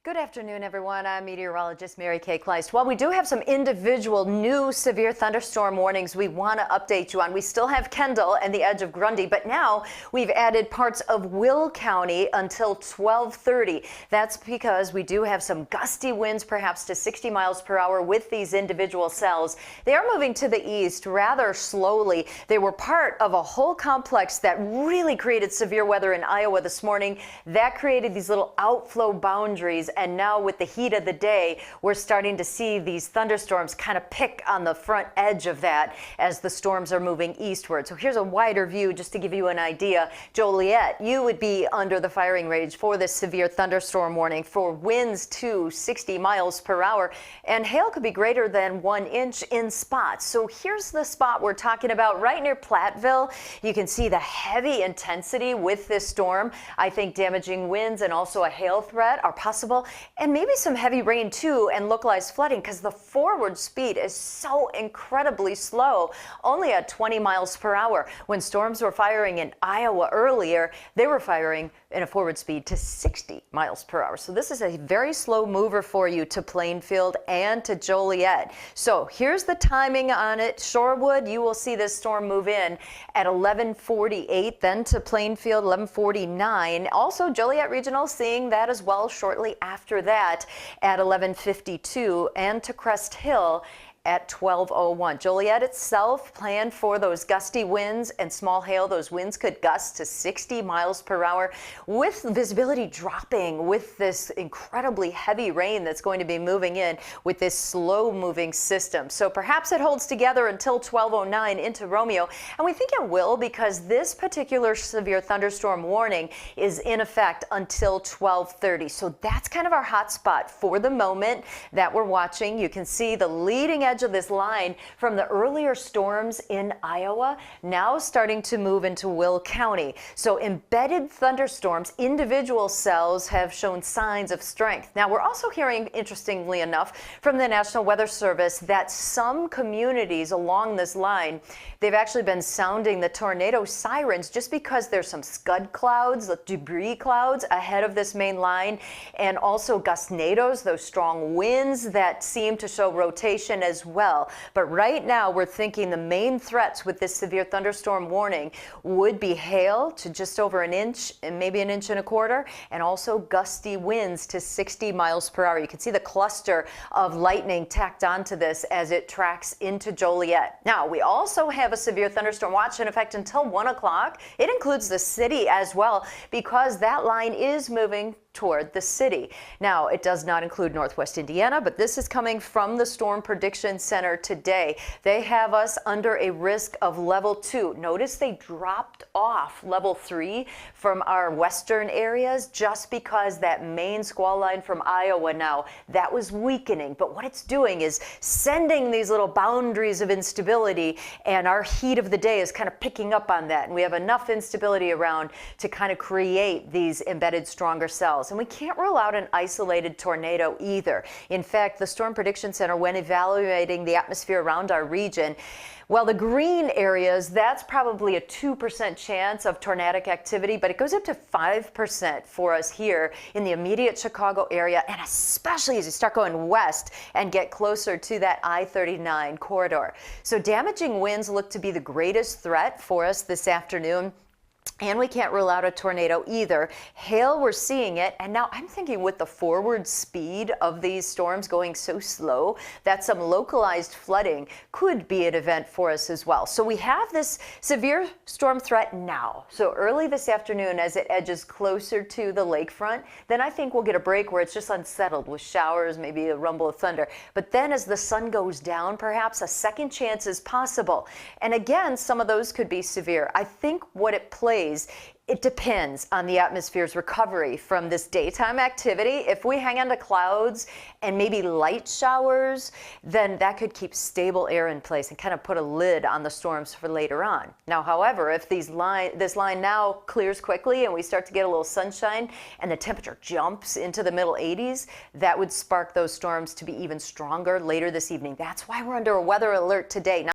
Good afternoon, everyone. I'm meteorologist Mary Kay Kleist. While we do have some individual new severe thunderstorm warnings we want to update you on, we still have Kendall and the edge of Grundy, but now we've added parts of Will County until 12:30. That's because we do have some gusty winds, perhaps to 60 miles per hour with these individual cells. They are moving to the east rather slowly. They were part of a whole complex that really created severe weather in Iowa this morning. That created these little outflow boundaries. And now with the heat of the day, we're starting to see these thunderstorms kind of pick on the front edge of that as the storms are moving eastward. So here's a wider view just to give you an idea. Joliet, you would be under the firing range for this severe thunderstorm warning for winds to 60 miles per hour. And hail could be greater than 1 inch in spots. So here's the spot we're talking about right near Platteville. You can see the heavy intensity with this storm. I think damaging winds and also a hail threat are possible. And maybe some heavy rain too and localized flooding because the forward speed is so incredibly slow, only at 20 miles per hour. When storms were firing in Iowa earlier, they were firing in a forward speed to 60 miles per hour. So this is a very slow mover for you to Plainfield and to Joliet. So here's the timing on it. Shorewood, you will see this storm move in at 11:48, then to Plainfield 11:49. Also Joliet Regional seeing that as well shortly after that at 11:52, and to Crest Hill at 12:01. Joliet itself planned for those gusty winds and small hail. Those winds could gust to 60 miles per hour with visibility dropping with this incredibly heavy rain that's going to be moving in with this slow moving system. So perhaps it holds together until 12:09 into Romeo. And we think it will because this particular severe thunderstorm warning is in effect until 12:30. So that's kind of our hot spot for the moment that we're watching. You can see the leading edge of this line from the earlier storms in Iowa now starting to move into Will County. So embedded thunderstorms, individual cells have shown signs of strength. Now we're also hearing, interestingly enough, from the National Weather Service that some communities along this line, they've actually been sounding the tornado sirens just because there's some scud clouds, the debris clouds ahead of this main line, and also gustnadoes, those strong winds that seem to show rotation as well. But right now we're thinking the main threats with this severe thunderstorm warning would be hail to just over 1 inch and maybe 1.25 inches, and also gusty winds to 60 miles per hour. You can see the cluster of lightning tacked onto this as it tracks into Joliet. Now we also have a severe thunderstorm watch in effect until 1 o'clock. It includes the city as well because that line is moving toward the city. Now, it does not include Northwest Indiana, but this is coming from the Storm Prediction Center today. They have us under a risk of level 2. Notice they dropped off level 3 from our western areas just because that main squall line from Iowa now, that was weakening. But what it's doing is sending these little boundaries of instability, and our heat of the day is kind of picking up on that. And we have enough instability around to kind of create these embedded stronger cells. And we can't rule out an isolated tornado either. In fact, the Storm Prediction Center, when evaluating the atmosphere around our region, well, the green areas, that's probably a 2% chance of tornadic activity, but it goes up to 5% for us here in the immediate Chicago area, and especially as you start going west and get closer to that I-39 corridor. So damaging winds look to be the greatest threat for us this afternoon. And we can't rule out a tornado either. Hail, we're seeing it. And now I'm thinking with the forward speed of these storms going so slow that some localized flooding could be an event for us as well. So we have this severe storm threat now. So early this afternoon as it edges closer to the lakefront, then I think we'll get a break where it's just unsettled with showers, maybe a rumble of thunder. But then as the sun goes down, perhaps a second chance is possible. And again, some of those could be severe. I think what it plays, it depends on the atmosphere's recovery from this daytime activity. If we hang on to clouds and maybe light showers, then that could keep stable air in place and kind of put a lid on the storms for later on. Now, however, if this line now clears quickly and we start to get a little sunshine and the temperature jumps into the middle 80s, that would spark those storms to be even stronger later this evening. That's why we're under a weather alert today.